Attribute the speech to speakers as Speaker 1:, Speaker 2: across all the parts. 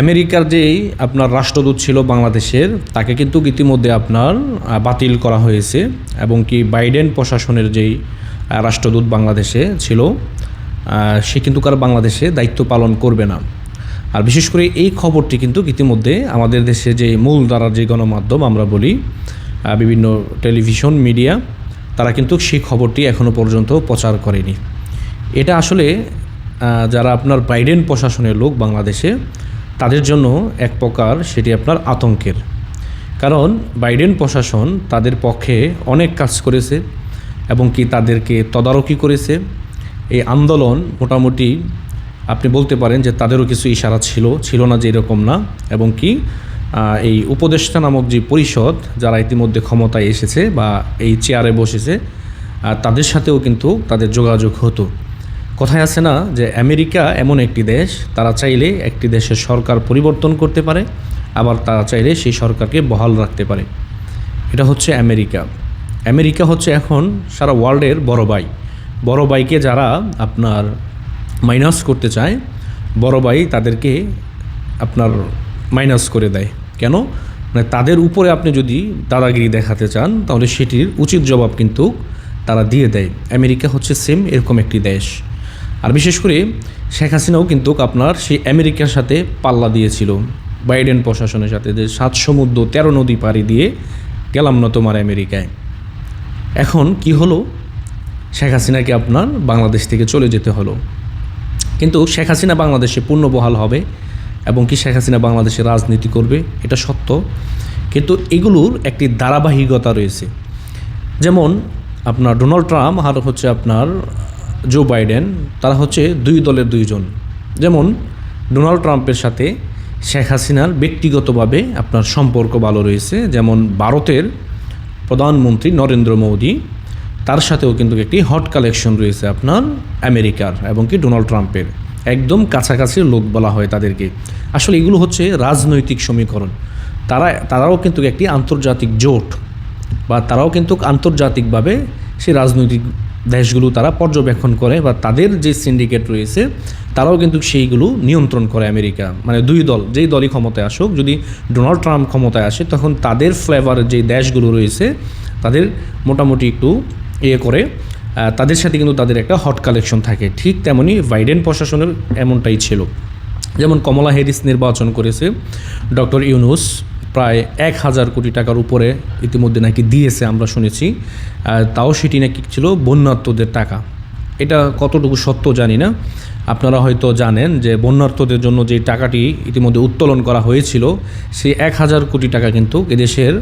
Speaker 1: আমেরিকার যেই আপনার রাষ্ট্রদূত ছিল বাংলাদেশের, তাকে কিন্তু ইতিমধ্যে আপনার বাতিল করা হয়েছে, এবং কি বাইডেন প্রশাসনের যেই রাষ্ট্রদূত বাংলাদেশে ছিল, সে কিন্তু আর বাংলাদেশে দায়িত্ব পালন করবে না। আর বিশেষ করে এই খবরটি কিন্তু ইতিমধ্যে আমাদের দেশে যে মূলধারার যে গণমাধ্যম আমরা বলি, বিভিন্ন টেলিভিশন মিডিয়া, তারা কিন্তু সেই খবরটি এখনও পর্যন্ত প্রচার করেনি। এটা আসলে যারা আপনার বাইডেন প্রশাসনের লোক বাংলাদেশে, তাদের জন্য এক প্রকার সেটি আপনার আতঙ্কের। কারণ বাইডেন প্রশাসন তাদের পক্ষে অনেক কাজ করেছে এবং কি তাদেরকে তদারকি করেছে। এই আন্দোলন মোটামুটি আপনি বলতে পারেন যে তাদেরও কিছু ইশারা ছিল না যে এরকম না, এবং কি এই উপদেষ্টা নামক যে পরিষদ যারা ইতিমধ্যে ক্ষমতায় এসেছে বা এই চেয়ারে বসেছে, তাদের সাথেও কিন্তু তাদের যোগাযোগ হতো। কথায় আছে না যে আমেরিকা এমন একটি দেশ, তারা চাইলে একটি দেশের সরকার পরিবর্তন করতে পারে, আবার তারা চাইলে সেই সরকারকে বহাল রাখতে পারে। এটা হচ্ছে আমেরিকা। আমেরিকা হচ্ছে এখন সারা ওয়ার্ল্ডের বড় ভাইকে যারা আপনার মাইনাস করতে চায়, বড় ভাই তাদেরকে আপনার মাইনাস করে দেয়। কেন? মানে তাদের উপরে আপনি যদি দাদাগিরি দেখাতে চান, তাহলে সেটির উচিত জবাব কিন্তু তারা দিয়ে দেয়। আমেরিকা হচ্ছে সেম এরকম একটি দেশ। আর বিশেষ করে শেখ হাসিনাও কিন্তু আপনার সেই আমেরিকার সাথে পাল্লা দিয়েছিল বাইডেন প্রশাসনের সাথে, যে 7 সমুদ্র 13 নদী পাড়ি দিয়ে গেলাম না তোমার আমেরিকায়। এখন কি হলো? শেখ হাসিনাকে আপনার বাংলাদেশ থেকে চলে যেতে হলো। কিন্তু শেখ হাসিনা বাংলাদেশে পূর্ণবহাল হবে এবং কি শেখ হাসিনা বাংলাদেশে রাজনীতি করবে, এটা সত্য। কিন্তু এগুলোর একটি ধারাবাহিকতা রয়েছে। যেমন আপনার ডোনাল্ড ট্রাম্প আর হচ্ছে আপনার জো বাইডেন, তারা হচ্ছে দুই দলের দুইজন। যেমন ডোনাল্ড ট্রাম্পের সাথে শেখ হাসিনার ব্যক্তিগতভাবে আপনার সম্পর্ক ভালো রয়েছে। যেমন ভারতের প্রধানমন্ত্রী নরেন্দ্র মোদী, তার সাথেও কিন্তু একটি হট কালেকশন রয়েছে আপনার আমেরিকার এবং কি ডোনাল্ড ট্রাম্পের। একদম কাছাকাছি লোক বলা হয় তাদেরকে। আসলে এগুলো হচ্ছে রাজনৈতিক সমীকরণ। তারাও কিন্তু একটি আন্তর্জাতিক জোট, বা তারাও কিন্তু আন্তর্জাতিকভাবে সেই রাজনৈতিক দেশগুলো তারা পর্যবেক্ষণ করে, বা তাদের যে সিন্ডিকেট রয়েছে তারাও কিন্তু সেইগুলো নিয়ন্ত্রণ করে আমেরিকা। মানে দুই দল, যেই দলই ক্ষমতায় আসুক, যদি ডোনাল্ড ট্রাম্প ক্ষমতায় আসে, তখন তাদের ফ্লেভারের যে দেশগুলো রয়েছে তাদের মোটামুটি একটু করে, তাদের সাথে কিন্তু তাদের একটা হট কালেকশন থাকে। ঠিক তেমনি বাইডেন প্রশাসনের এমনটাই ছিল। যেমন কমলা হ্যারিস নির্বাচন করেছে, ডক্টর ইউনূস প্রায় 1000 কোটি টাকার উপরে ইতিমধ্যে নাকি দিয়েছে আমরা শুনেছি। তাও সেটি নাকি ছিল বন্যার্তদের টাকা। এটা কতটুকু সত্য জানি না। আপনারা হয়তো জানেন যে বন্যার্তদের জন্য যে টাকাটি ইতিমধ্যে উত্তোলন করা হয়েছিল, সেই 1000 কোটি টাকা কিন্তু এদেশের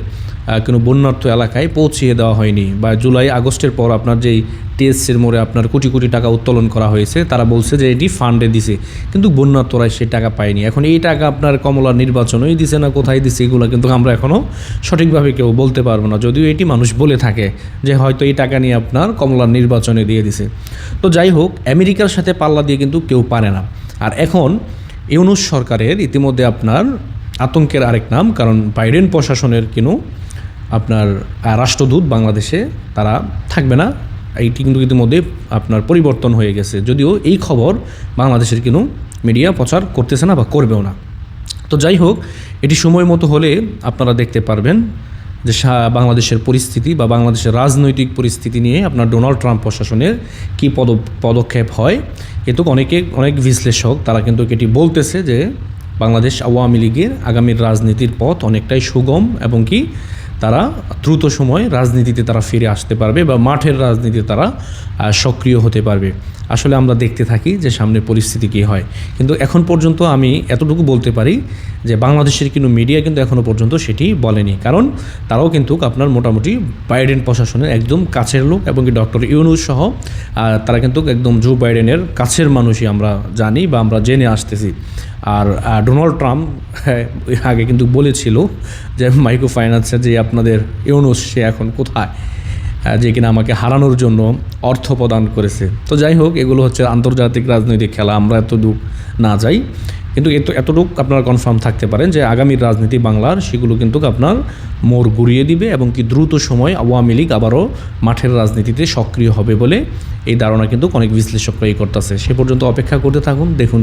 Speaker 1: কোনো বন্যার্ত এলাকায় পৌঁছিয়ে দেওয়া হয়নি। বা জুলাই আগস্টের পর আপনার যেই টিএসসির মোড়ে আপনার কোটি কোটি টাকা উত্তোলন করা হয়েছে, তারা বলছে যে এটি ফান্ডে দিছে, কিন্তু বন্যার্তরাই সেই টাকা পায়নি। এখন এই টাকা আপনার কমলার নির্বাচনেই দিছে না কোথায় দিছে, এগুলো কিন্তু আমরা এখনও সঠিকভাবে কেউ বলতে পারবো না, যদিও এটি মানুষ বলে থাকে যে হয়তো এই টাকা নিয়ে আপনার কমলার নির্বাচনে দিয়ে দিছে। তো যাই হোক, আমেরিকার সাথে পাল্লা দিয়ে কিন্তু কেউ পারে না। আর এখন ইউনূস সরকারের ইতিমধ্যে আপনার আতঙ্কের আরেক নাম, কারণ বাইডেন প্রশাসনের কিন্তু আপনার রাষ্ট্রদূত বাংলাদেশে তারা থাকবে না। এইটি কিন্তু ইতিমধ্যে আপনার পরিবর্তন হয়ে গেছে, যদিও এই খবর বাংলাদেশের কিন্তু মিডিয়া প্রচার করতেছে না বা করবেও না। তো যাই হোক, এটি সময় মতো হলে আপনারা দেখতে পারবেন যে বাংলাদেশের পরিস্থিতি বা বাংলাদেশের রাজনৈতিক পরিস্থিতি নিয়ে আপনার ডোনাল্ড ট্রাম্প প্রশাসনের কী পদক্ষেপ হয়। কিন্তু অনেক বিশ্লেষক তারা কিন্তু এটি বলতেছে যে বাংলাদেশ আওয়ামী লীগের আগামীর রাজনীতির পথ অনেকটাই সুগম, এবং কি তারা দ্রুত সময় রাজনীতিতে তারা ফিরে আসতে পারবে বা মাঠের রাজনীতিতে তারা সক্রিয় হতে পারবে। আসলে আমরা দেখতে থাকি যে সামনে পরিস্থিতি কী হয়। কিন্তু এখন পর্যন্ত আমি এতটুকু বলতে পারি যে বাংলাদেশের কিন্তু মিডিয়া কিন্তু এখনও পর্যন্ত সেটি বলেনি, কারণ তারাও কিন্তু আপনার মোটামুটি বাইডেন প্রশাসনের একদম কাছের লোক, এবং কি ডক্টর ইউনূস সহ তারা কিন্তু একদম জো বাইডেনের কাছের মানুষই আমরা জানি বা আমরা জেনে আসতেছি। আর ডোনাল্ড ট্রাম্প আগে কিন্তু বলেছিল যে মাইক্রো ফাইন্যান্সের যে আপনাদের ইউনূস, সে এখন কোথায়, যে কিনা আমাকে হারানোর জন্য অর্থ প্রদান করেছে। তো যাই হোক, এগুলো হচ্ছে আন্তর্জাতিক রাজনৈতিক খেলা, আমরা এতটুকু না যাই। কিন্তু এতটুকু আপনারা কনফার্ম থাকতে পারেন যে আগামী রাজনীতি বাংলার সেগুলো কিন্তু আপনার মোড় ঘুরিয়ে দিবে, এবং কি দ্রুত সময় আওয়ামী লীগ আবারও মাঠের রাজনীতিতে সক্রিয় হবে বলে এই ধারণা কিন্তু অনেক বিশ্লেষকরাই করতেছে। সে পর্যন্ত অপেক্ষা করতে থাকুন, দেখুন